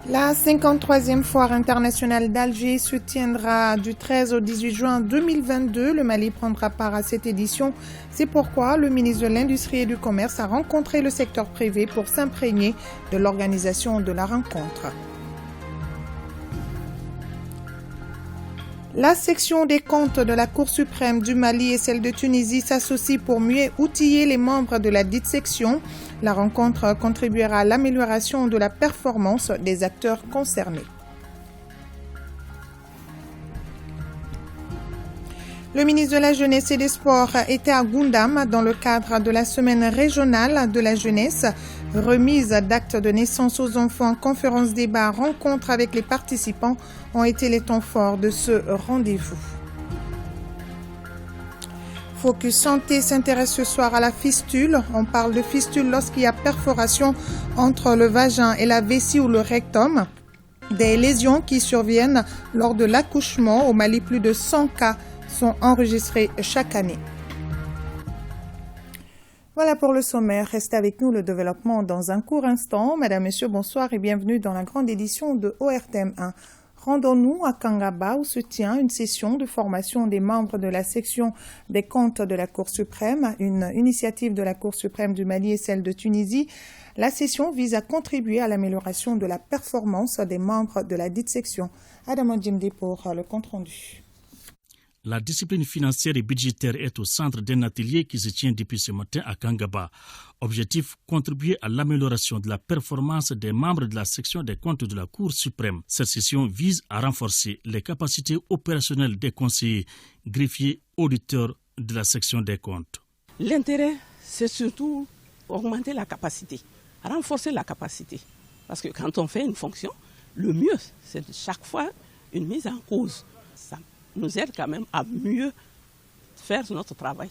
La 53e foire internationale d'Alger se tiendra du 13 au 18 juin 2022. Le Mali prendra part à cette édition. C'est pourquoi le ministre de l'Industrie et du Commerce a rencontré le secteur privé pour s'imprégner de l'organisation de la rencontre. La section des comptes de la Cour suprême du Mali et celle de Tunisie s'associent pour mieux outiller les membres de la dite section. La rencontre contribuera à l'amélioration de la performance des acteurs concernés. Le ministre de la Jeunesse et des Sports était à Goundam dans le cadre de la semaine régionale de la jeunesse. Remise d'actes de naissance aux enfants, conférences, débats, rencontres avec les participants ont été les temps forts de ce rendez-vous. Focus Santé s'intéresse ce soir à la fistule. On parle de fistule lorsqu'il y a perforation entre le vagin et la vessie ou le rectum. Des lésions qui surviennent lors de l'accouchement. Au Mali, plus de 100 cas sont enregistrés chaque année. Voilà pour le sommaire. Restez avec nous, le développement dans un court instant. Mesdames, Messieurs, bonsoir et bienvenue dans la grande édition de ORTM1. Rendons-nous à Kangaba où se tient une session de formation des membres de la section des comptes de la Cour suprême, une initiative de la Cour suprême du Mali et celle de Tunisie. La session vise à contribuer à l'amélioration de la performance des membres de la dite section. Adam Djimdi pour le compte-rendu. La discipline financière et budgétaire est au centre d'un atelier qui se tient depuis ce matin à Kangaba. Objectif, contribuer à l'amélioration de la performance des membres de la section des comptes de la Cour suprême. Cette session vise à renforcer les capacités opérationnelles des conseillers, greffiers, auditeurs de la section des comptes. L'intérêt, c'est surtout augmenter la capacité, renforcer la capacité. Parce que quand on fait une fonction, le mieux, c'est de chaque fois une mise en cause. Ça nous aide quand même à mieux faire notre travail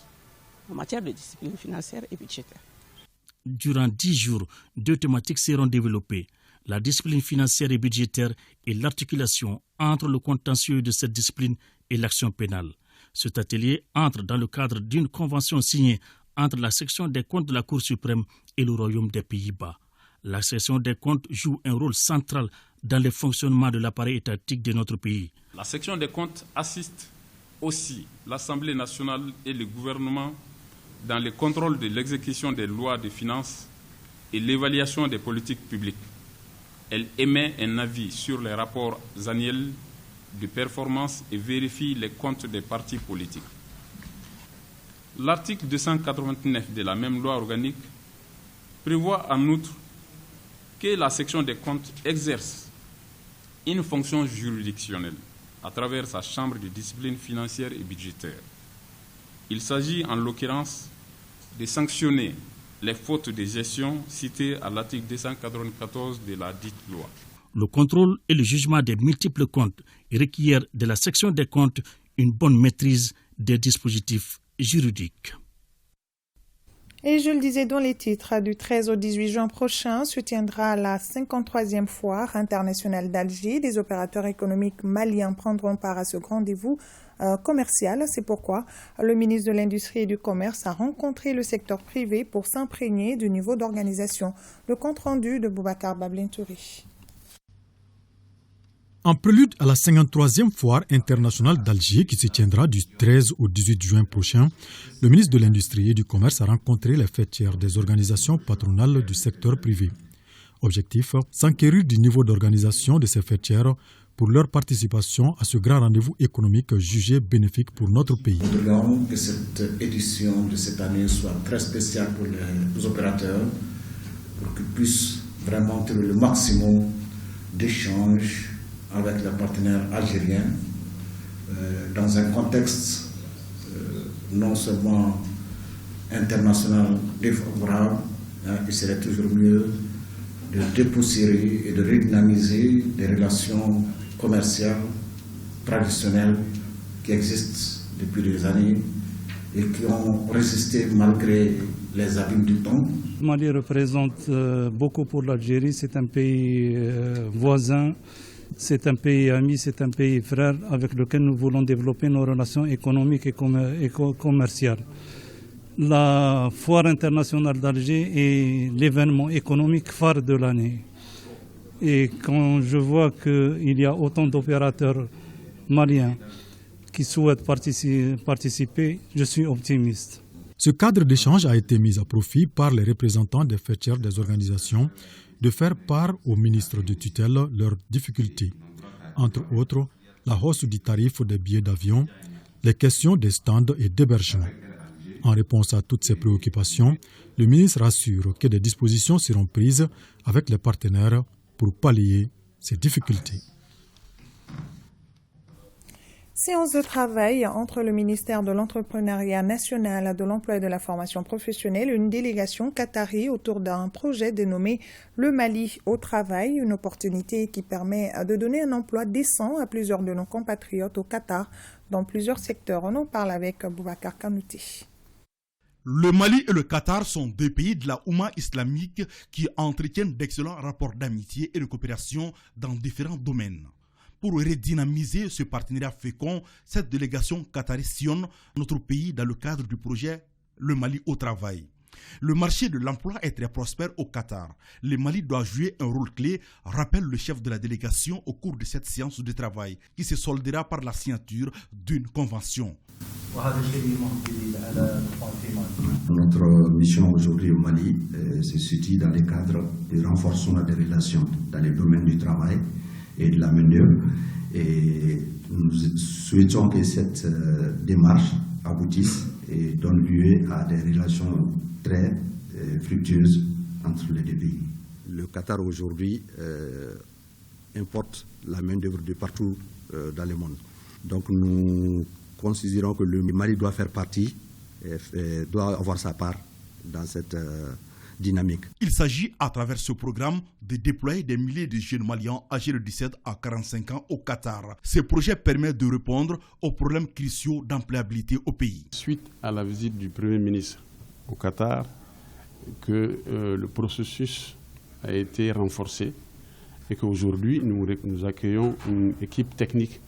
en matière de discipline financière et budgétaire. Durant 10 jours, 2 thématiques seront développées. La discipline financière et budgétaire et l'articulation entre le contentieux de cette discipline et l'action pénale. Cet atelier entre dans le cadre d'une convention signée entre la section des comptes de la Cour suprême et le Royaume des Pays-Bas. La section des comptes joue un rôle central dans le fonctionnement de l'appareil étatique de notre pays. La section des comptes assiste aussi l'Assemblée nationale et le gouvernement dans le contrôle de l'exécution des lois de finances et l'évaluation des politiques publiques. Elle émet un avis sur les rapports annuels de performance et vérifie les comptes des partis politiques. L'article 289 de la même loi organique prévoit en outre que la section des comptes exerce une fonction juridictionnelle à travers sa chambre de discipline financière et budgétaire. Il s'agit en l'occurrence de sanctionner les fautes de gestion citées à l'article 294 de la dite loi. Le contrôle et le jugement des multiples comptes requièrent de la section des comptes une bonne maîtrise des dispositifs juridiques. Et je le disais dans les titres, du 13 au 18 juin prochain se tiendra la 53e foire internationale d'Alger. Des opérateurs économiques maliens prendront part à ce rendez-vous commercial. C'est pourquoi le ministre de l'Industrie et du Commerce a rencontré le secteur privé pour s'imprégner du niveau d'organisation. Le compte-rendu de Boubacar Bablintouri. En prélude à la 53e foire internationale d'Alger qui se tiendra du 13 au 18 juin prochain, le ministre de l'Industrie et du Commerce a rencontré les fêtières des organisations patronales du secteur privé. Objectif, s'enquérir du niveau d'organisation de ces fêtières pour leur participation à ce grand rendez-vous économique jugé bénéfique pour notre pays. Nous voudrions que cette édition de cette année soit très spéciale pour les opérateurs, pour qu'ils puissent vraiment tirer le maximum d'échanges avec les partenaires algériens dans un contexte non seulement international défavorable, il serait toujours mieux de dépoussiérer et de redynamiser des relations commerciales traditionnelles qui existent depuis des années et qui ont résisté malgré les abîmes du temps. Le Mali représente beaucoup pour l'Algérie, c'est un pays voisin. C'est un pays ami, c'est un pays frère avec lequel nous voulons développer nos relations économiques et commerciales. La foire internationale d'Alger est l'événement économique phare de l'année. Et quand je vois qu'il y a autant d'opérateurs maliens qui souhaitent participer, je suis optimiste. Ce cadre d'échange a été mis à profit par les représentants des faîtières des organisations de faire part au ministre de tutelle leurs difficultés. Entre autres, la hausse du tarif des billets d'avion, les questions des stands et d'hébergement. En réponse à toutes ces préoccupations, le ministre assure que des dispositions seront prises avec les partenaires pour pallier ces difficultés. Séance de travail entre le ministère de l'Entrepreneuriat national, de l'Emploi et de la Formation professionnelle et une délégation qatari autour d'un projet dénommé Le Mali au travail, une opportunité qui permet de donner un emploi décent à plusieurs de nos compatriotes au Qatar dans plusieurs secteurs. On en parle avec Boubacar Kanouté. Le Mali et le Qatar sont deux pays de la Oumma islamique qui entretiennent d'excellents rapports d'amitié et de coopération dans différents domaines. Pour redynamiser ce partenariat fécond, cette délégation qatari sillonne notre pays dans le cadre du projet Le Mali au travail. Le marché de l'emploi est très prospère au Qatar. Le Mali doit jouer un rôle clé, rappelle le chef de la délégation au cours de cette séance de travail, qui se soldera par la signature d'une convention. Notre mission aujourd'hui au Mali se situe dans le cadre du renforcement des relations dans les domaines du travail et de la main-d'œuvre. Et nous souhaitons que cette démarche aboutisse et donne lieu à des relations très fructueuses entre les deux pays. Le Qatar aujourd'hui importe la main-d'œuvre de partout dans le monde. Donc nous considérons que le Mali doit faire partie, doit avoir sa part dans cette dynamique. Il s'agit à travers ce programme de déployer des milliers de jeunes maliens âgés de 17 à 45 ans au Qatar. Ce projet permet de répondre aux problèmes cruciaux d'employabilité au pays. Suite à la visite du Premier ministre au Qatar, que le processus a été renforcé et qu'aujourd'hui nous accueillons une équipe technique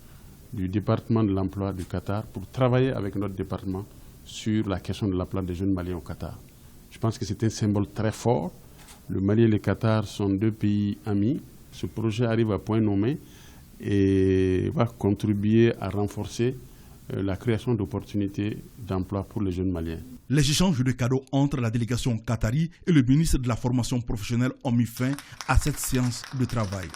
du département de l'emploi du Qatar pour travailler avec notre département sur la question de l'emploi des jeunes maliens au Qatar. Je pense que c'est un symbole très fort. Le Mali et le Qatar sont deux pays amis. Ce projet arrive à point nommé et va contribuer à renforcer la création d'opportunités d'emploi pour les jeunes Maliens. Les échanges de cadeaux entre la délégation qatari et le ministre de la Formation professionnelle ont mis fin à cette séance de travail.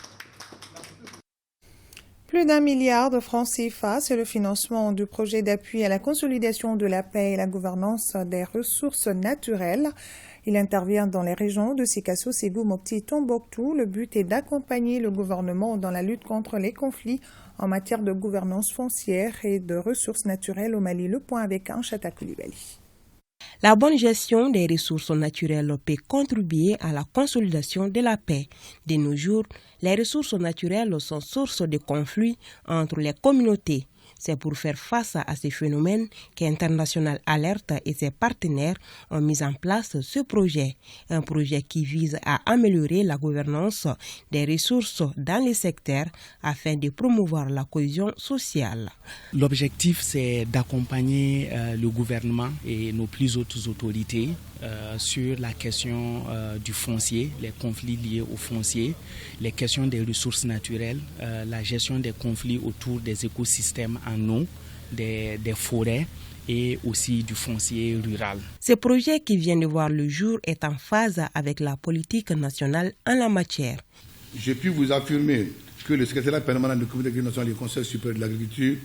Plus d'1 milliard de francs CFA, c'est le financement du projet d'appui à la consolidation de la paix et la gouvernance des ressources naturelles. Il intervient dans les régions de Sikasso, Ségou, Mopti et Tombouctou. Le but est d'accompagner le gouvernement dans la lutte contre les conflits en matière de gouvernance foncière et de ressources naturelles au Mali. Le point avec Anchata Koulibaly. La bonne gestion des ressources naturelles peut contribuer à la consolidation de la paix. De nos jours, les ressources naturelles sont source de conflits entre les communautés. C'est pour faire face à ces phénomènes qu'International Alert et ses partenaires ont mis en place ce projet. Un projet qui vise à améliorer la gouvernance des ressources dans les secteurs afin de promouvoir la cohésion sociale. L'objectif, c'est d'accompagner le gouvernement et nos plus hautes autorités sur la question du foncier, les conflits liés au foncier, les questions des ressources naturelles, la gestion des conflits autour des écosystèmes en eau, des forêts et aussi du foncier rural. Ce projet qui vient de voir le jour est en phase avec la politique nationale en la matière. Je puis vous affirmer que le secrétariat permanent du Comité national du Conseil supérieur de l'agriculture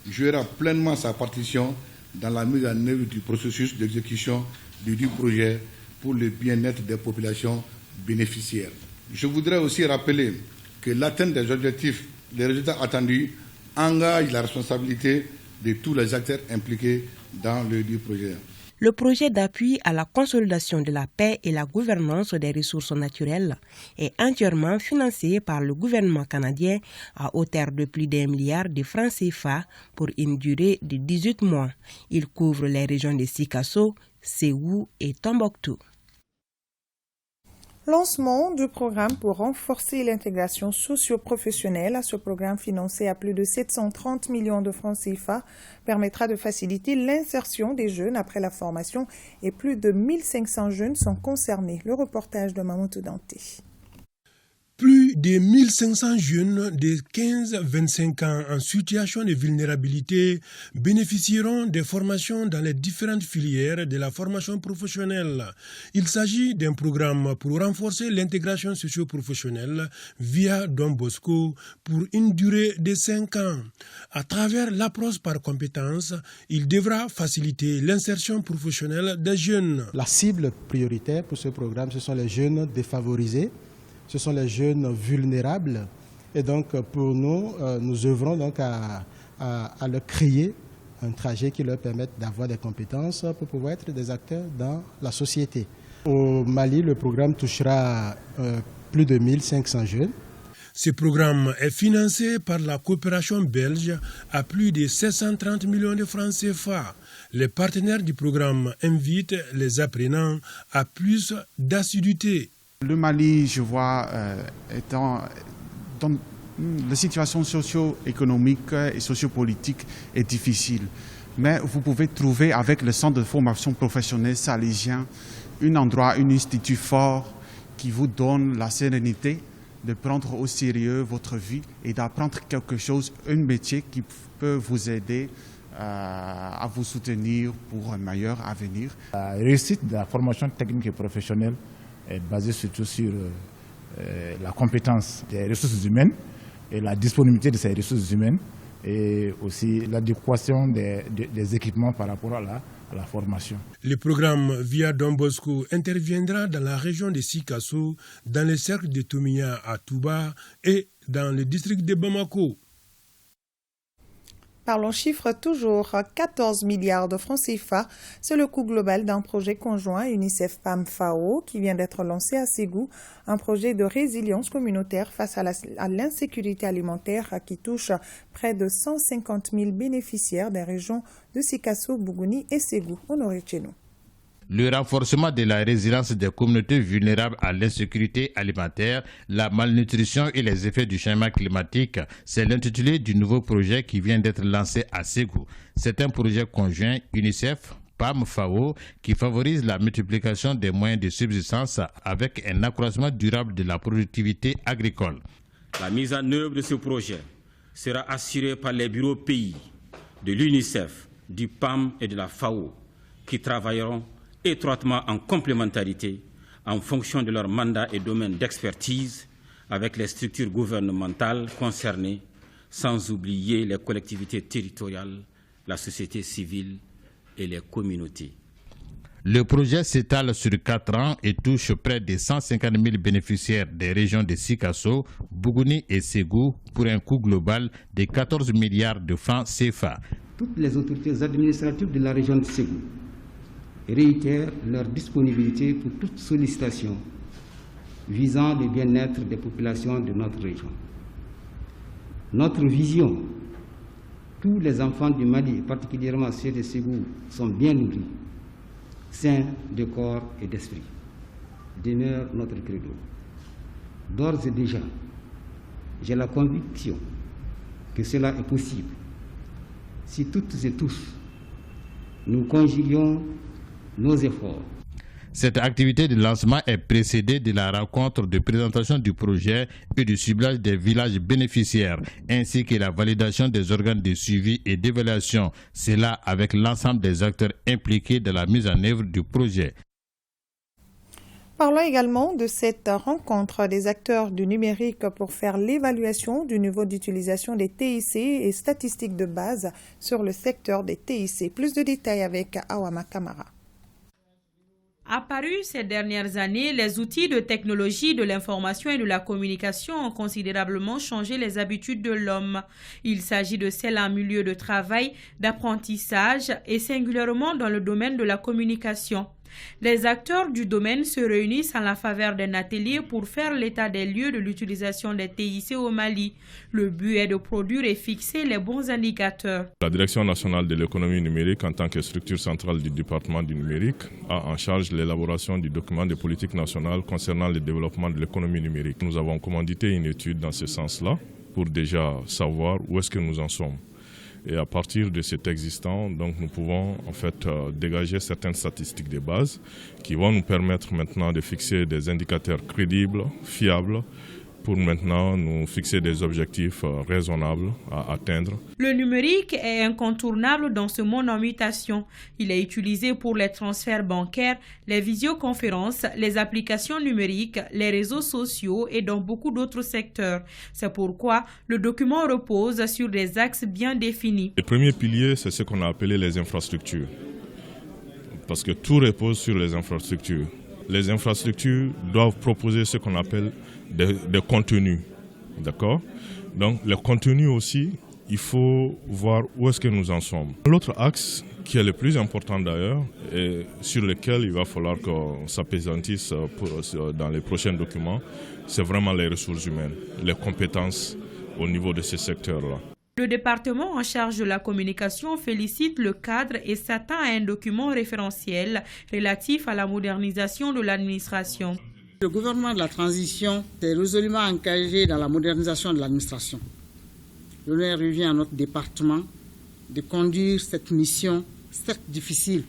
jouera pleinement sa partition dans la mise en œuvre du processus d'exécution du projet pour le bien-être des populations bénéficiaires. Je voudrais aussi rappeler que l'atteinte des objectifs, des résultats attendus, engage la responsabilité de tous les acteurs impliqués dans le projet. Le projet d'appui à la consolidation de la paix et la gouvernance des ressources naturelles est entièrement financé par le gouvernement canadien à hauteur de plus d'1 milliard de francs CFA pour une durée de 18 mois. Il couvre les régions de Sikasso, Ségou et Tombouctou. Lancement du programme pour renforcer l'intégration socio-professionnelle. Ce programme financé à plus de 730 millions de francs CFA permettra de faciliter l'insertion des jeunes après la formation et plus de 1500 jeunes sont concernés. Le reportage de Mamoudou Danté. Plus de 1500 jeunes de 15-25 ans en situation de vulnérabilité bénéficieront des formations dans les différentes filières de la formation professionnelle. Il s'agit d'un programme pour renforcer l'intégration socio-professionnelle via Don Bosco pour une durée de 5 ans. À travers l'approche par compétences, il devra faciliter l'insertion professionnelle des jeunes. La cible prioritaire pour ce programme, ce sont les jeunes défavorisés. Ce sont les jeunes vulnérables et donc pour nous, nous œuvrons donc à leur créer un trajet qui leur permette d'avoir des compétences pour pouvoir être des acteurs dans la société. Au Mali, le programme touchera plus de 1500 jeunes. Ce programme est financé par la coopération belge à plus de 730 millions de francs CFA. Les partenaires du programme invitent les apprenants à plus d'assiduité. Le Mali, je vois, étant dans la situation socio-économique et sociopolitique est difficile. Mais vous pouvez trouver avec le centre de formation professionnelle salésien un endroit, un institut fort qui vous donne la sérénité de prendre au sérieux votre vie et d'apprendre quelque chose, un métier qui peut vous aider à vous soutenir pour un meilleur avenir. La réussite de la formation technique et professionnelle est basée surtout sur la compétence des ressources humaines et la disponibilité de ces ressources humaines et aussi l'adéquation des équipements par rapport à la formation. Le programme via Don Bosco interviendra dans la région de Sikasso, dans les cercles de Tomia à Touba et dans le district de Bamako. Parlons chiffres toujours, 14 milliards de francs CFA, c'est le coût global d'un projet conjoint UNICEF-PAM-FAO qui vient d'être lancé à Ségou, un projet de résilience communautaire face à l'insécurité alimentaire qui touche près de 150 000 bénéficiaires des régions de Sikasso, Bougouni et Ségou. Honoré Tchenou. Le renforcement de la résilience des communautés vulnérables à l'insécurité alimentaire, la malnutrition et les effets du changement climatique, c'est l'intitulé du nouveau projet qui vient d'être lancé à Ségou. C'est un projet conjoint UNICEF, PAM, FAO qui favorise la multiplication des moyens de subsistance avec un accroissement durable de la productivité agricole. La mise en œuvre de ce projet sera assurée par les bureaux pays de l'UNICEF, du PAM et de la FAO qui travailleront étroitement en complémentarité en fonction de leur mandat et domaine d'expertise avec les structures gouvernementales concernées, sans oublier les collectivités territoriales, la société civile et les communautés. Le projet s'étale sur 4 ans et touche près de 150 000 bénéficiaires des régions de Sikasso, Bougouni et Ségou pour un coût global de 14 milliards de francs CFA. Toutes les autorités administratives de la région de Ségou réitèrent leur disponibilité pour toute sollicitation visant le bien-être des populations de notre région. Notre vision, tous les enfants du Mali, particulièrement ceux de Ségou, sont bien nourris, sains de corps et d'esprit, demeure notre credo. D'ores et déjà, j'ai la conviction que cela est possible si toutes et tous nous conjuguons nos efforts. Cette activité de lancement est précédée de la rencontre de présentation du projet et du ciblage des villages bénéficiaires, ainsi que la validation des organes de suivi et d'évaluation, cela avec l'ensemble des acteurs impliqués dans la mise en œuvre du projet. Parlons également de cette rencontre des acteurs du numérique pour faire l'évaluation du niveau d'utilisation des TIC et statistiques de base sur le secteur des TIC. Plus de détails avec Awama Kamara. Apparus ces dernières années, les outils de technologie de l'information et de la communication ont considérablement changé les habitudes de l'homme. Il s'agit de celles en milieu de travail, d'apprentissage et singulièrement dans le domaine de la communication. Les acteurs du domaine se réunissent en la faveur d'un atelier pour faire l'état des lieux de l'utilisation des TIC au Mali. Le but est de produire et fixer les bons indicateurs. La Direction nationale de l'économie numérique, en tant que structure centrale du département du numérique, a en charge l'élaboration du document de politique nationale concernant le développement de l'économie numérique. Nous avons commandité une étude dans ce sens-là pour déjà savoir où est-ce que nous en sommes. Et à partir de cet existant, donc, nous pouvons en fait dégager certaines statistiques de base qui vont nous permettre maintenant de fixer des indicateurs crédibles, fiables pour maintenant nous fixer des objectifs raisonnables à atteindre. Le numérique est incontournable dans ce monde en mutation. Il est utilisé pour les transferts bancaires, les visioconférences, les applications numériques, les réseaux sociaux et dans beaucoup d'autres secteurs. C'est pourquoi le document repose sur des axes bien définis. Le premier pilier, c'est ce qu'on a appelé les infrastructures. Parce que tout repose sur les infrastructures. Les infrastructures doivent proposer ce qu'on appelle des contenus, d'accord? Donc les contenus aussi, il faut voir où est-ce que nous en sommes. L'autre axe, qui est le plus important d'ailleurs, et sur lequel il va falloir qu'on s'appesantisse dans les prochains documents, c'est vraiment les ressources humaines, les compétences au niveau de ces secteurs-là. Le département en charge de la communication félicite le cadre et s'attend à un document référentiel relatif à la modernisation de l'administration. Le gouvernement de la transition s'est résolument engagé dans la modernisation de l'administration. L'honneur revient à notre département de conduire cette mission, certes difficile,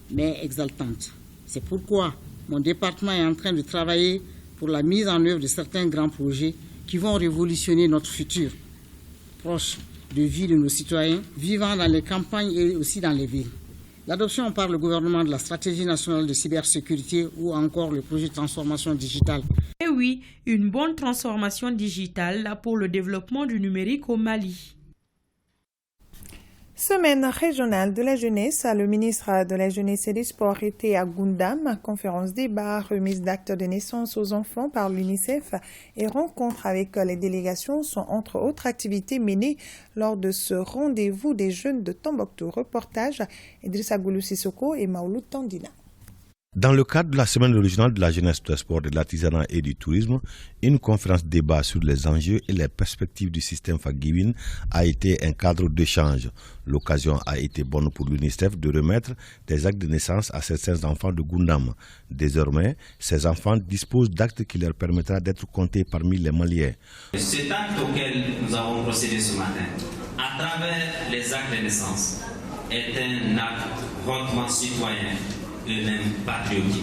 mais exaltante. C'est pourquoi mon département est en train de travailler pour la mise en œuvre de certains grands projets qui vont révolutionner notre futur, proche de vie de nos citoyens, vivant dans les campagnes et aussi dans les villes. L'adoption par le gouvernement de la stratégie nationale de cybersécurité ou encore le projet de transformation digitale. Et oui, une bonne transformation digitale pour le développement du numérique au Mali. Semaine régionale de la jeunesse, le ministre de la Jeunesse et des Sports était à Goundam, conférence débat, remise d'actes de naissance aux enfants par l'UNICEF et rencontre avec les délégations sont entre autres activités menées lors de ce rendez-vous des jeunes de Tombouctou. Reportage Idrissa Goulou Sissoko et Maoulou Tandina. Dans le cadre de la semaine régionale de la jeunesse, du sport, de l'artisanat et du tourisme, une conférence débat sur les enjeux et les perspectives du système Faguiwin a été un cadre d'échange. L'occasion a été bonne pour l'UNICEF de remettre des actes de naissance à certains enfants de Goundam. Désormais, ces enfants disposent d'actes qui leur permettra d'être comptés parmi les Maliens. Cet acte auquel nous avons procédé ce matin, à travers les actes de naissance, est un acte hautement citoyen et même patriotique.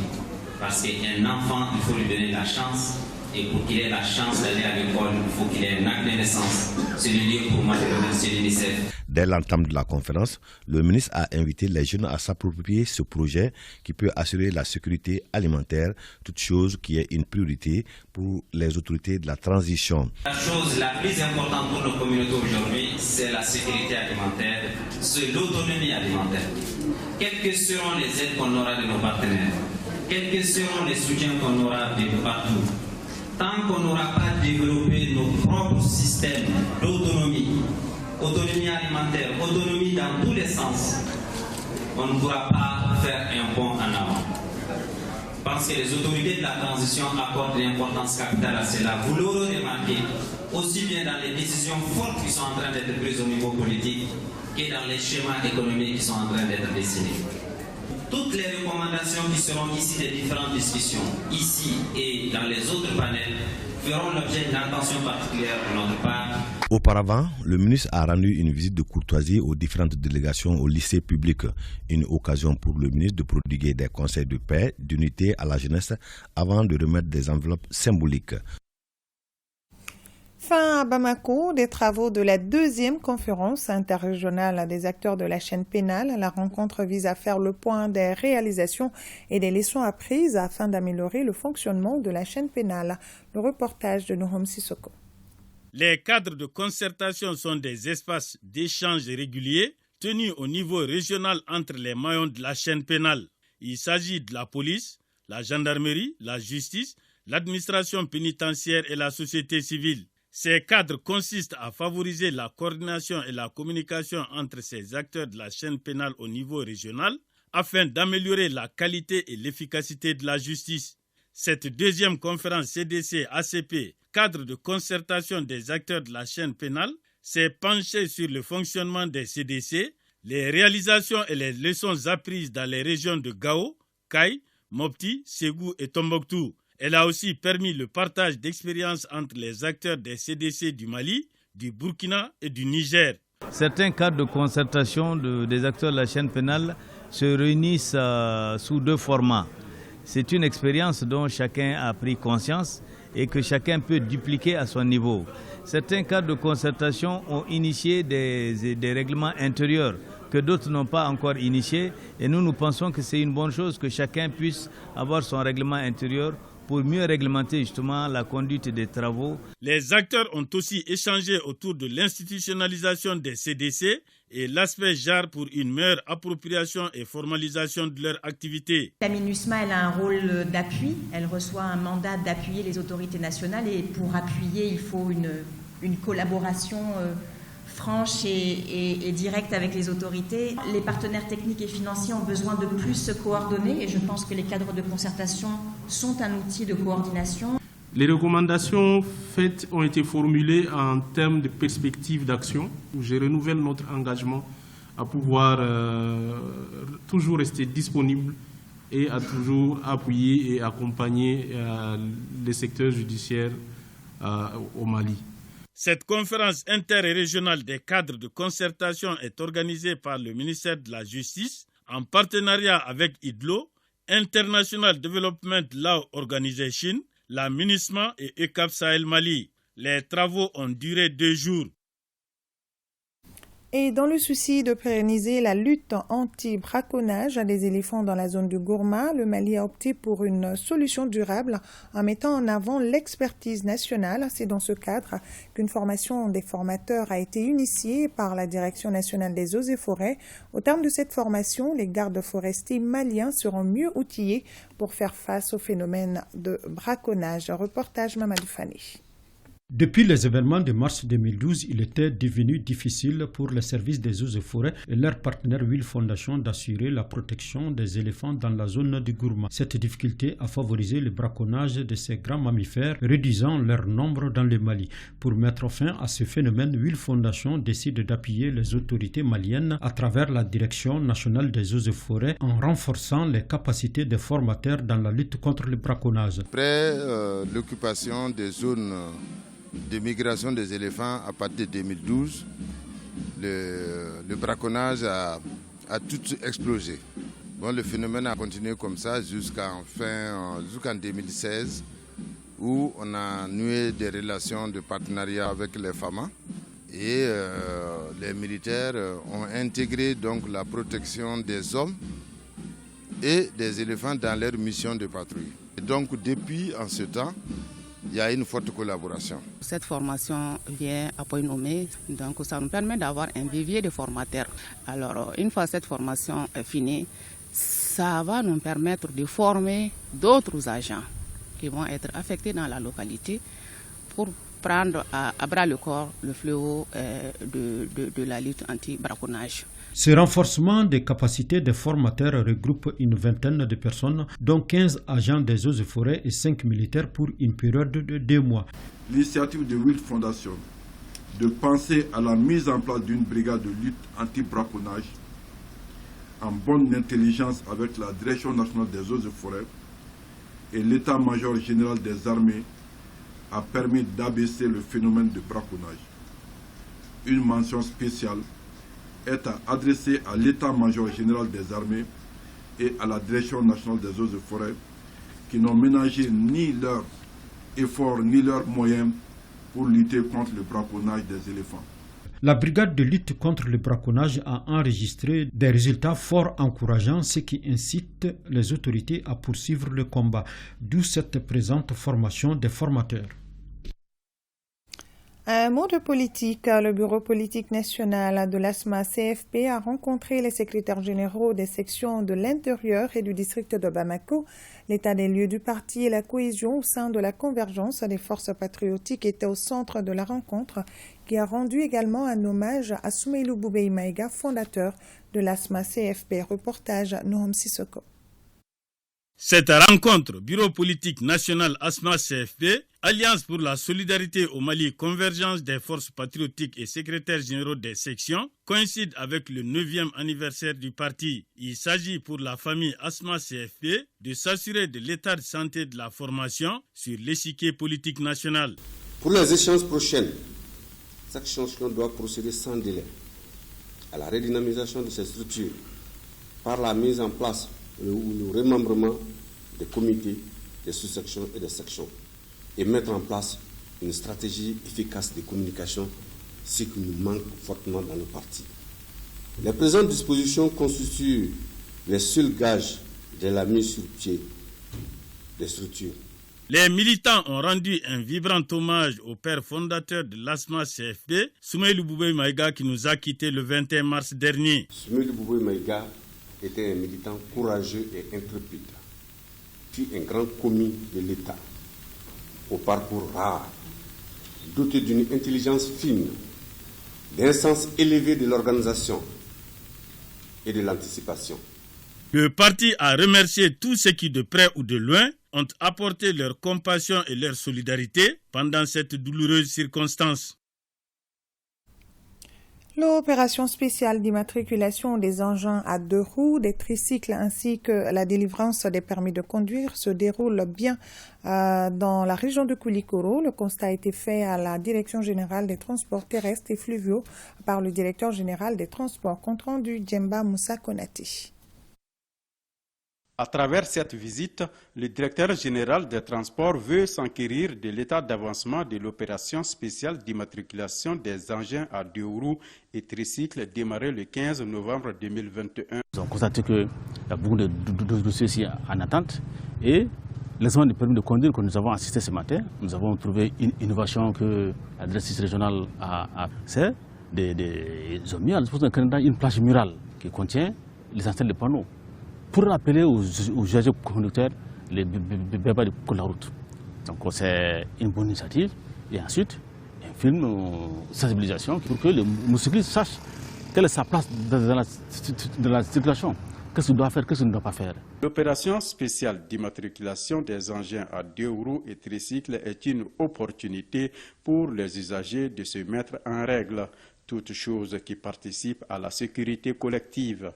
Parce qu'un enfant, il faut lui donner la chance, et pour qu'il ait la chance d'aller à l'école, il faut qu'il ait un acte de naissance. C'est le lieu pour moi de remercier l'UNICEF. Dès l'entame de la conférence, le ministre a invité les jeunes à s'approprier ce projet qui peut assurer la sécurité alimentaire, toute chose qui est une priorité pour les autorités de la transition. La chose la plus importante pour nos communautés aujourd'hui, c'est la sécurité alimentaire, c'est l'autonomie alimentaire. Quelles que seront les aides qu'on aura de nos partenaires, quels que seront les soutiens qu'on aura de partout, tant qu'on n'aura pas développé nos propres systèmes d'autonomie, autonomie alimentaire, autonomie dans tous les sens, on ne pourra pas faire un bond en avant. Parce que les autorités de la transition accordent une importance capitale à cela. Vous l'aurez remarqué, aussi bien dans les décisions fortes qui sont en train d'être prises au niveau politique, que dans les schémas économiques qui sont en train d'être dessinés. Toutes les recommandations qui seront ici des différentes discussions, ici et dans les autres panels, feront l'objet d'une attention particulière de notre part. Auparavant, le ministre a rendu une visite de courtoisie aux différentes délégations au lycée public, une occasion pour le ministre de prodiguer des conseils de paix, d'unité à la jeunesse avant de remettre des enveloppes symboliques. Fin à Bamako des travaux de la deuxième conférence interrégionale des acteurs de la chaîne pénale. La rencontre vise à faire le point des réalisations et des leçons apprises afin d'améliorer le fonctionnement de la chaîne pénale. Le reportage de Nohom Sissoko. Les cadres de concertation sont des espaces d'échange réguliers tenus au niveau régional entre les maillons de la chaîne pénale. Il s'agit de la police, la gendarmerie, la justice, l'administration pénitentiaire et la société civile. Ces cadres consistent à favoriser la coordination et la communication entre ces acteurs de la chaîne pénale au niveau régional afin d'améliorer la qualité et l'efficacité de la justice. Cette deuxième conférence CDC-ACP, cadre de concertation des acteurs de la chaîne pénale, s'est penchée sur le fonctionnement des CDC, les réalisations et les leçons apprises dans les régions de Gao, Kaï, Mopti, Ségou et Tombouctou. Elle a aussi permis le partage d'expériences entre les acteurs des CDC du Mali, du Burkina et du Niger. Certains cadres de concertation des acteurs de la chaîne pénale se réunissent sous deux formats. C'est une expérience dont chacun a pris conscience et que chacun peut dupliquer à son niveau. Certains cadres de concertation ont initié des règlements intérieurs que d'autres n'ont pas encore initiés et nous pensons que c'est une bonne chose que chacun puisse avoir son règlement intérieur pour mieux réglementer justement la conduite des travaux. Les acteurs ont aussi échangé autour de l'institutionnalisation des CDC et l'aspect genre pour une meilleure appropriation et formalisation de leur activité. La MINUSMA, elle a un rôle d'appui, elle reçoit un mandat d'appuyer les autorités nationales et pour appuyer, il faut une collaboration franche et directe avec les autorités. Les partenaires techniques et financiers ont besoin de plus se coordonner et je pense que les cadres de concertation sont un outil de coordination. Les recommandations faites ont été formulées en termes de perspectives d'action où je renouvelle notre engagement à pouvoir toujours rester disponible et à toujours appuyer et accompagner les secteurs judiciaires au Mali. Cette conférence interrégionale des cadres de concertation est organisée par le ministère de la Justice en partenariat avec IDLO, International Development Law Organization, la MINUSMA et ECAP Sahel Mali. Les travaux ont duré 2 jours. Et dans le souci de pérenniser la lutte anti-braconnage des éléphants dans la zone du Gourma, le Mali a opté pour une solution durable en mettant en avant l'expertise nationale. C'est dans ce cadre qu'une formation des formateurs a été initiée par la Direction nationale des eaux et forêts. Au terme de cette formation, les gardes forestiers maliens seront mieux outillés pour faire face au phénomène de braconnage. Reportage Mamadou Fani. Depuis les événements de mars 2012, il était devenu difficile pour les services des eaux et forêts et leur partenaire Will Foundation d'assurer la protection des éléphants dans la zone du Gourma. Cette difficulté a favorisé le braconnage de ces grands mammifères, réduisant leur nombre dans le Mali. Pour mettre fin à ce phénomène, Will Foundation décide d'appuyer les autorités maliennes à travers la Direction nationale des eaux et forêts en renforçant les capacités des formateurs dans la lutte contre le braconnage. Après l'occupation des zones de migration des éléphants à partir de 2012, le braconnage a tout explosé. Bon, le phénomène a continué comme ça jusqu'en 2016 où on a noué des relations de partenariat avec les FAMA et les militaires ont intégré donc la protection des hommes et des éléphants dans leur mission de patrouille. Et donc depuis en ce temps, il y a une forte collaboration. Cette formation vient à point nommé, donc ça nous permet d'avoir un vivier de formateurs. Alors, une fois cette formation finie, ça va nous permettre de former d'autres agents qui vont être affectés dans la localité pour prendre à bras le corps le fléau de la lutte anti-braconnage. Ce renforcement des capacités des formateurs regroupe une vingtaine de personnes, dont 15 agents des eaux et forêts et 5 militaires pour une période de 2 mois. L'initiative de Will Foundation de penser à la mise en place d'une brigade de lutte anti-braconnage en bonne intelligence avec la Direction nationale des eaux et forêts et l'état-major général des armées a permis d'abaisser le phénomène de braconnage. Une mention spéciale est à adresser à l'état-major général des armées et à la Direction nationale des eaux et forêts qui n'ont ménagé ni leurs efforts ni leurs moyens pour lutter contre le braconnage des éléphants. La brigade de lutte contre le braconnage a enregistré des résultats fort encourageants, ce qui incite les autorités à poursuivre le combat, d'où cette présente formation des formateurs. Un mot de politique. Le Bureau politique national de l'ASMA-CFP a rencontré les secrétaires généraux des sections de l'intérieur et du district de Bamako. L'état des lieux du parti et la cohésion au sein de la convergence des forces patriotiques étaient au centre de la rencontre, qui a rendu également un hommage à Soumeilou Boubei Maïga, fondateur de l'ASMA-CFP. Reportage Noam Sissoko. Cette rencontre, Bureau politique national ASMA-CFP, Alliance pour la solidarité au Mali, convergence des forces patriotiques et secrétaires généraux des sections, coïncide avec le 9e anniversaire du parti. Il s'agit pour la famille ASMA-CFP de s'assurer de l'état de santé de la formation sur l'échiquier politique national. Pour les échéances prochaines, chaque chanson doit procéder sans délai à la redynamisation de ces structures par la mise en place ou le remembrement des comités, des sous-sections et des sections. et mettre en place une stratégie efficace de communication, ce qui nous manque fortement dans le parti. Les présentes dispositions constituent les seuls gages de la mise sur pied des structures. Les militants ont rendu un vibrant hommage au père fondateur de l'ASMA-CFD, Soumaïlou Bouboué Maïga, qui nous a quittés le 21 mars dernier. Soumaïlou Bouboué Maïga était un militant courageux et intrépide, puis un grand commis de l'État, au parcours rare, doté d'une intelligence fine, d'un sens élevé de l'organisation et de l'anticipation. Le parti a remercié tous ceux qui, de près ou de loin, ont apporté leur compassion et leur solidarité pendant cette douloureuse circonstance. L'opération spéciale d'immatriculation des engins à 2 roues, des tricycles ainsi que la délivrance des permis de conduire se déroule bien dans la région de Koulikoro. Le constat a été fait à la Direction générale des transports terrestres et fluviaux par le directeur général des transports. Compte rendu Djemba Moussa Konati. À travers cette visite, le directeur général des transports veut s'enquérir de l'état d'avancement de l'opération spéciale d'immatriculation des engins à 2 roues et tricycles démarrée le 15 novembre 2021. Nous avons constaté qu'il y a beaucoup de dossiers ici en attente et l'examen du permis de conduire que nous avons assisté ce matin, nous avons trouvé une innovation que la directrice régionale a fait. Ils ont mis à disposition d'un candidat une plage murale qui contient l'essentiel des panneaux, pour rappeler aux usagers conducteurs les bébés de la route. Donc c'est une bonne initiative. Et ensuite, un film de sensibilisation pour que les motocyclistes sachent quelle est sa place dans la circulation. Qu'est-ce qu'il doit faire, qu'est-ce qu'il ne doit pas faire. L'opération spéciale d'immatriculation des engins à 2 roues et tricycles est une opportunité pour les usagers de se mettre en règle, toute chose qui participe à la sécurité collective.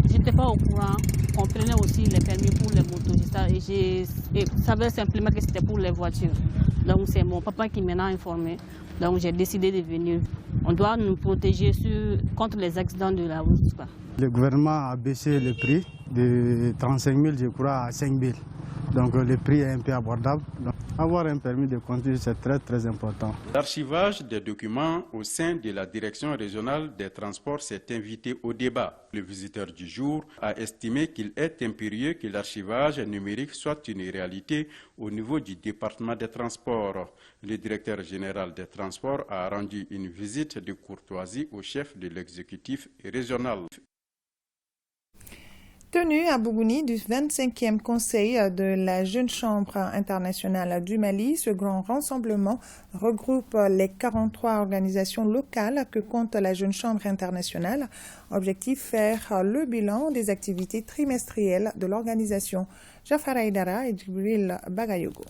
Je n'étais pas au courant, on prenait aussi les permis pour les motoristes et je savais simplement que c'était pour les voitures. Donc c'est mon papa qui m'en a informé. Donc j'ai décidé de venir. On doit nous protéger contre les accidents de la route. Le gouvernement a baissé le prix de 35 000, je crois, à 5 000. Donc le prix est un peu abordable. Donc, avoir un permis de conduire, c'est très important. L'archivage des documents au sein de la Direction régionale des transports s'est invité au débat. Le visiteur du jour a estimé qu'il est impérieux que l'archivage numérique soit une réalité au niveau du département des transports. Le directeur général des transports a rendu une visite de courtoisie au chef de l'exécutif régional. Tenu à Bougouni du 25e Conseil de la Jeune Chambre internationale du Mali, ce grand rassemblement regroupe les 43 organisations locales que compte la Jeune Chambre internationale. Objectif, faire le bilan des activités trimestrielles de l'organisation. Jafar Aïdara et Djibril Bagayogo.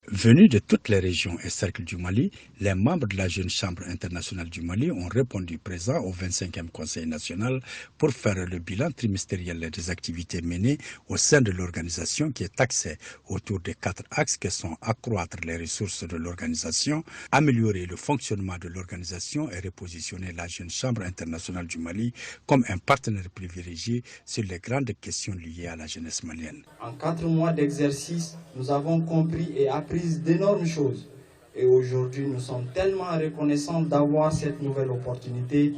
Venus de toutes les régions et cercles du Mali, les membres de la Jeune Chambre internationale du Mali ont répondu présents au 25e Conseil national pour faire le bilan trimestriel des activités menées au sein de l'organisation qui est axée autour des 4 axes que sont accroître les ressources de l'organisation, améliorer le fonctionnement de l'organisation et repositionner la Jeune Chambre internationale du Mali comme un partenaire privilégié sur les grandes questions liées à la jeunesse malienne. En 4 mois d'exercice, nous avons compris et appris d'énormes choses. Et aujourd'hui, nous sommes tellement reconnaissants d'avoir cette nouvelle opportunité,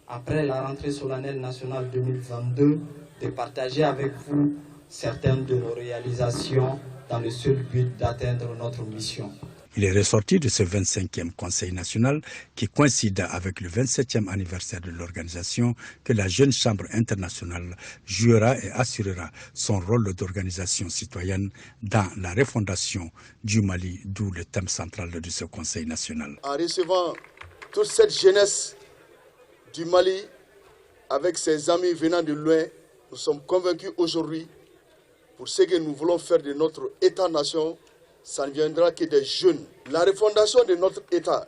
après la rentrée solennelle nationale 2022, de partager avec vous certaines de nos réalisations dans le seul but d'atteindre notre mission. Il est ressorti de ce 25e Conseil national qui coïncide avec le 27e anniversaire de l'organisation que la Jeune Chambre internationale jouera et assurera son rôle d'organisation citoyenne dans la refondation du Mali, d'où le thème central de ce Conseil national. En recevant toute cette jeunesse du Mali avec ses amis venant de loin, nous sommes convaincus aujourd'hui pour ce que nous voulons faire de notre État-nation. Ça ne viendra que des jeunes. La refondation de notre État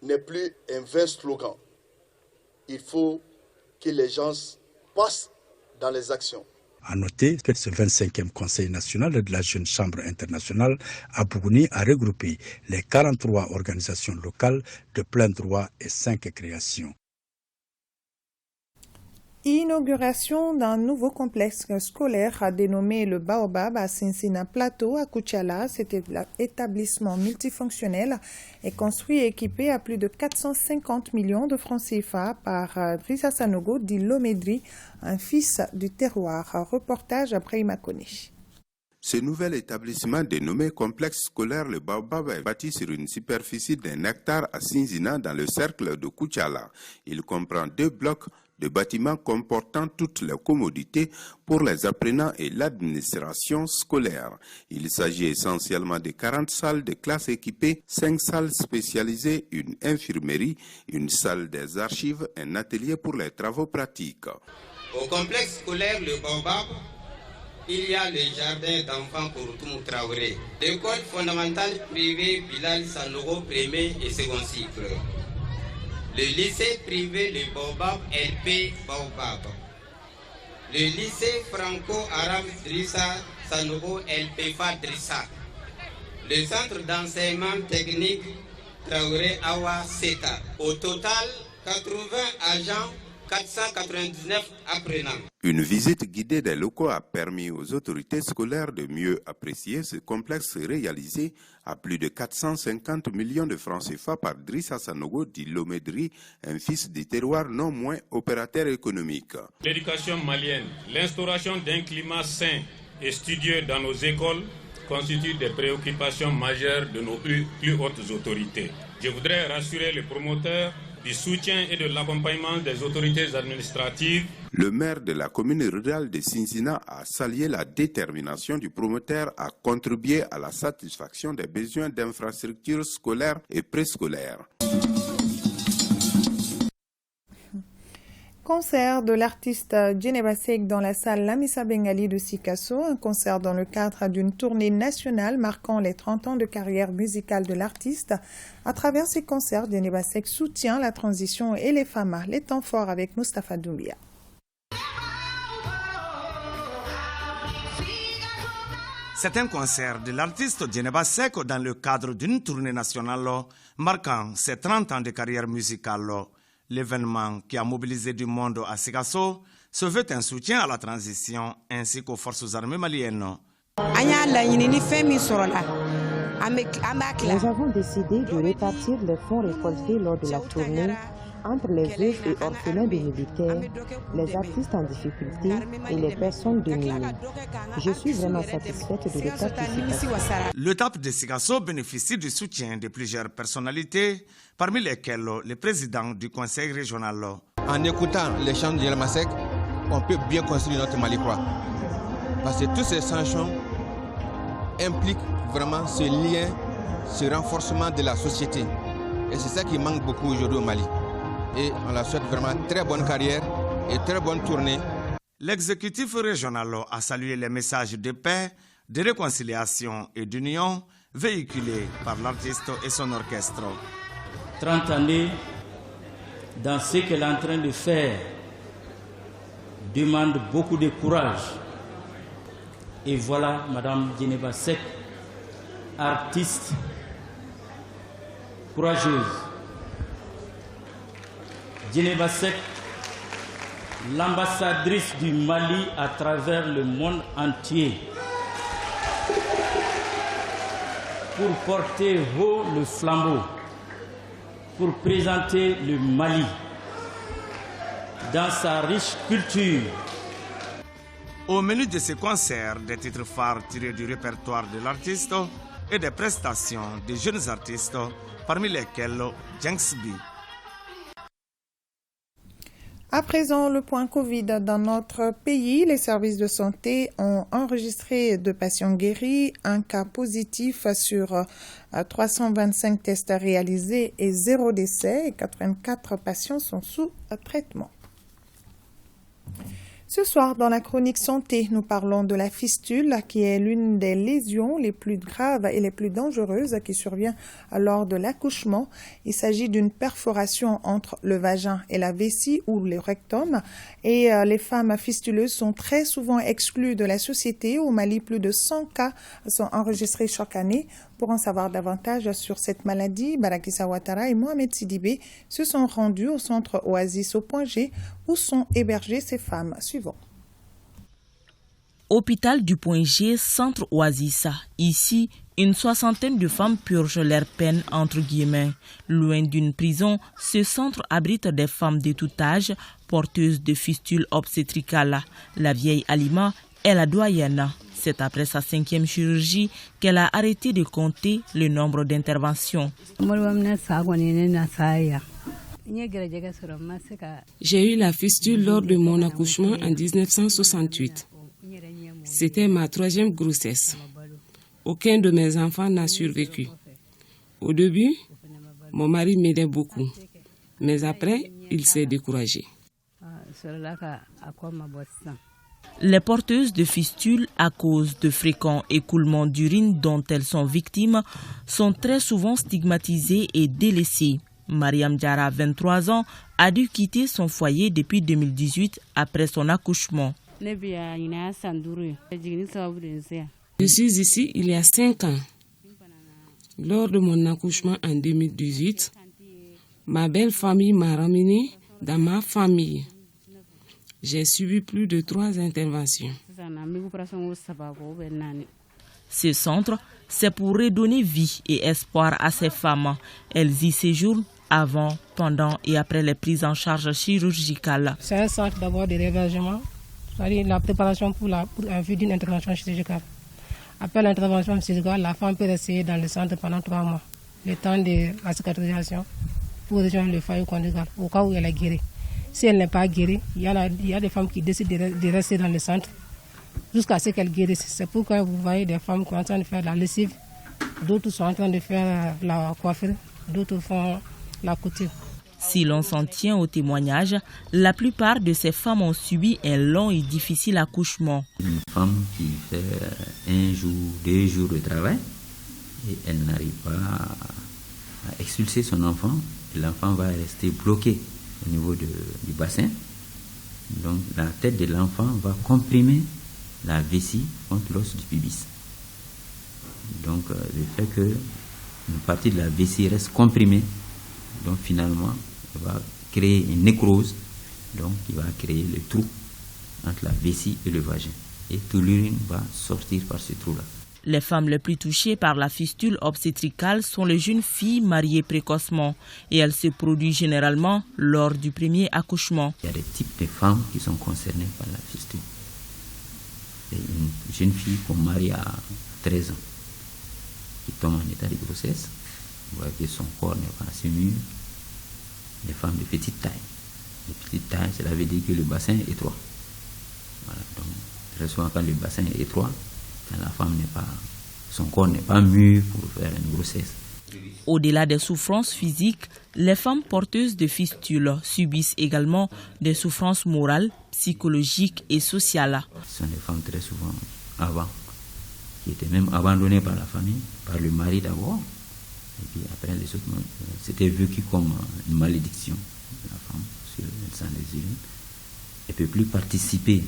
n'est plus un vain slogan. Il faut que les gens passent dans les actions. À noter que ce 25e Conseil national de la Jeune Chambre internationale à Bougouni a regroupé les 43 organisations locales de plein droit et 5 créations. Inauguration d'un nouveau complexe scolaire dénommé le Baobab à Sinsina Plateau à Koutiala. Cet établissement multifonctionnel est construit et équipé à plus de 450 millions de francs CFA par Drissa Sanogo dit Lomedri, un fils du terroir. Reportage après Imakone. Ce nouvel établissement dénommé complexe scolaire Le Baobab est bâti sur une superficie d'1 hectare à Sinzina dans le cercle de Koutiala. Il comprend 2 blocs de bâtiments comportant toutes les commodités pour les apprenants et l'administration scolaire. Il s'agit essentiellement de 40 salles de classe équipées, 5 salles spécialisées, une infirmerie, une salle des archives, un atelier pour les travaux pratiques. Au complexe scolaire Le Baobab, il y a le jardin d'enfants pour Toumou Traoré, l'école fondamentale privée Bilal Sanogo, premier et second cycle, le lycée privé Le Baobab LP Baobab, le lycée franco-arabe Drissa Sanogo LP Fadrissa, le centre d'enseignement technique Traoré Awa Seta. Au total, 80 agents, 499 apprenants. Une visite guidée des locaux a permis aux autorités scolaires de mieux apprécier ce complexe réalisé à plus de 450 millions de francs CFA par Drissa Sanogo dit Lomedri, un fils du terroir non moins opérateur économique. L'éducation malienne, l'instauration d'un climat sain et studieux dans nos écoles constituent des préoccupations majeures de nos plus hautes autorités. Je voudrais rassurer les promoteurs du soutien et de l'accompagnement des autorités administratives. Le maire de la commune rurale de Sinzina a salué la détermination du promoteur à contribuer à la satisfaction des besoins d'infrastructures scolaires et préscolaires. Concert de l'artiste Djeneba Seck dans la salle Lamissa Bengali de Sikasso, un concert dans le cadre d'une tournée nationale marquant les 30 ans de carrière musicale de l'artiste. À travers ces concerts, Djeneba Seck soutient la transition et les femmes. Les temps forts avec Mustapha Doumbia. C'est un concert de l'artiste Djeneba Seck dans le cadre d'une tournée nationale marquant ses 30 ans de carrière musicale. L'événement qui a mobilisé du monde à Sikasso se veut un soutien à la transition ainsi qu'aux forces armées maliennes. Nous avons décidé de répartir les fonds récoltés lors de la tournée entre les veuves et orphelins de militaires, les artistes en difficulté et les personnes démunies. Je suis vraiment satisfaite de l'étape de Sikasso. L'étape de Sikasso bénéficie du soutien de plusieurs personnalités, parmi lesquelles le président du conseil régional. En écoutant les chants de Djeneba Seck, on peut bien construire notre Mali. Parce que tous ces chansons impliquent vraiment ce lien, ce renforcement de la société. Et c'est ça qui manque beaucoup aujourd'hui au Mali. Et on la souhaite vraiment très bonne carrière et très bonne tournée. L'exécutif régional a salué les messages de paix, de réconciliation et d'union véhiculés par l'artiste et son orchestre. 30 années dans ce qu'elle est en train de faire demande beaucoup de courage. Et voilà Madame Djeneba Seck, artiste courageuse. Djeneba Seck, l'ambassadrice du Mali à travers le monde entier, pour porter haut le flambeau, pour présenter le Mali dans sa riche culture. Au menu de ce concert, des titres phares tirés du répertoire de l'artiste et des prestations de jeunes artistes, parmi lesquels Jenksby. À présent, le point Covid dans notre pays. Les services de santé ont enregistré 2 patients guéris, 1 cas positif sur 325 tests réalisés et 0 décès. Et 84 patients sont sous traitement. Ce soir, dans la chronique santé, nous parlons de la fistule, qui est l'une des lésions les plus graves et les plus dangereuses qui survient lors de l'accouchement. Il s'agit d'une perforation entre le vagin et la vessie ou le rectum. Et les femmes fistuleuses sont très souvent exclues de la société. Au Mali, plus de 100 cas sont enregistrés chaque année. Pour en savoir davantage sur cette maladie, Barakissa Ouattara et Mohamed Sidibé se sont rendus au centre Oasis au Point G où sont hébergées ces femmes. Suivons. Hôpital du Point G, centre Oasissa. Ici, une soixantaine de femmes purgent leur peine entre guillemets. Loin d'une prison, ce centre abrite des femmes de tout âge, porteuses de fistules obstétricales. La vieille Alima est la doyenne. C'est après sa 5e chirurgie qu'elle a arrêté de compter le nombre d'interventions. J'ai eu la fistule lors de mon accouchement en 1968. C'était ma 3e grossesse. Aucun de mes enfants n'a survécu. Au début, mon mari m'aidait beaucoup, mais après, il s'est découragé. Les porteuses de fistules, à cause de fréquents écoulements d'urine dont elles sont victimes, sont très souvent stigmatisées et délaissées. Mariam Diara, 23 ans, a dû quitter son foyer depuis 2018 après son accouchement. Je suis ici il y a 5 ans. Lors de mon accouchement en 2018, ma belle famille m'a ramenée dans ma famille. J'ai subi plus de 3 interventions. Ce centre, c'est pour redonner vie et espoir à ces femmes. Elles y séjournent avant, pendant et après les prises en charge chirurgicales. C'est un centre d'abord de réhébergement, c'est-à-dire la préparation pour un vue d'une intervention chirurgicale. Après l'intervention chirurgicale, la femme peut rester dans le centre pendant 3 mois, le temps de la cicatrisation, pour rejoindre le foyer conjugal, au cas où elle est guérie. Si elle n'est pas guérie, il y a des femmes qui décident de rester dans le centre jusqu'à ce qu'elles guérissent. C'est pourquoi vous voyez des femmes qui sont en train de faire la lessive, d'autres sont en train de faire la coiffure, d'autres font la couture. Si l'on s'en tient au témoignage, la plupart de ces femmes ont subi un long et difficile accouchement. Une femme qui fait 1 jour, 2 jours de travail et elle n'arrive pas à expulser son enfant, l'enfant va rester bloqué au niveau du bassin. Donc la tête de l'enfant va comprimer la vessie contre l'os du pubis. Donc le fait qu'une partie de la vessie reste comprimée, donc finalement va créer une nécrose, donc qui va créer le trou entre la vessie et le vagin. Et toute l'urine va sortir par ce trou-là. Les femmes les plus touchées par la fistule obstétricale sont les jeunes filles mariées précocement et elle se produit généralement lors du premier accouchement. Il y a des types de femmes qui sont concernées par la fistule. C'est une jeune fille qu'on marie à 13 ans qui tombe en état de grossesse. Vous voyez que son corps n'est pas assez mûr. Les femmes de petite taille. De petite taille, cela veut dire que le bassin est étroit. Voilà, donc, très souvent, quand le bassin est étroit, quand la femme son corps n'est pas mûr pour faire une grossesse. Au-delà des souffrances physiques, les femmes porteuses de fistules subissent également des souffrances morales, psychologiques et sociales. Ce sont des femmes très souvent avant, qui étaient même abandonnées par la famille, par le mari d'abord. Et puis après, les autres, c'était vécu comme une malédiction. La femme, sur le sang des urines, elle ne peut plus participer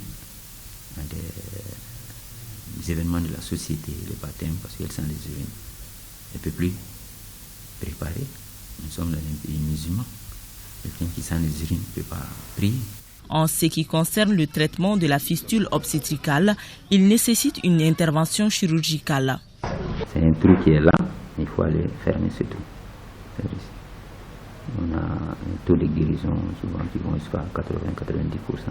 à des événements de la société, le baptême, parce qu'elle sent les urines. Elle ne peut plus préparer. Nous sommes dans un pays musulman. Quelqu'un qui sent les urines ne peut pas prier. En ce qui concerne le traitement de la fistule obstétricale, il nécessite une intervention chirurgicale. C'est un trou qui est là, il faut aller fermer ce trou. On a un taux de guérison souvent qui vont jusqu'à 80-90%.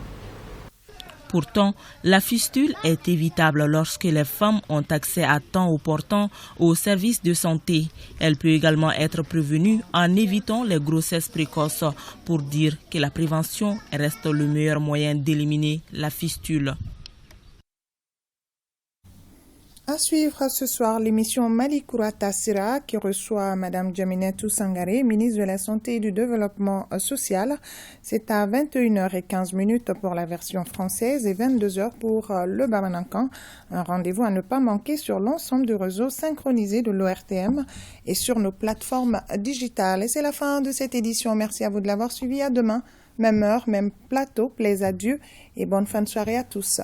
Pourtant, la fistule est évitable lorsque les femmes ont accès à temps opportun aux services de santé. Elle peut également être prévenue en évitant les grossesses précoces, pour dire que la prévention reste le meilleur moyen d'éliminer la fistule. À suivre ce soir l'émission Malikura Tassira qui reçoit Mme Djaminetou Sangaré, ministre de la Santé et du Développement social. C'est à 21h15 pour la version française et 22h pour le Bamanankan. Un rendez-vous à ne pas manquer sur l'ensemble du réseau synchronisé de l'ORTM et sur nos plateformes digitales. Et c'est la fin de cette édition. Merci à vous de l'avoir suivi. À demain, même heure, même plateau. Plaise à Dieu et bonne fin de soirée à tous.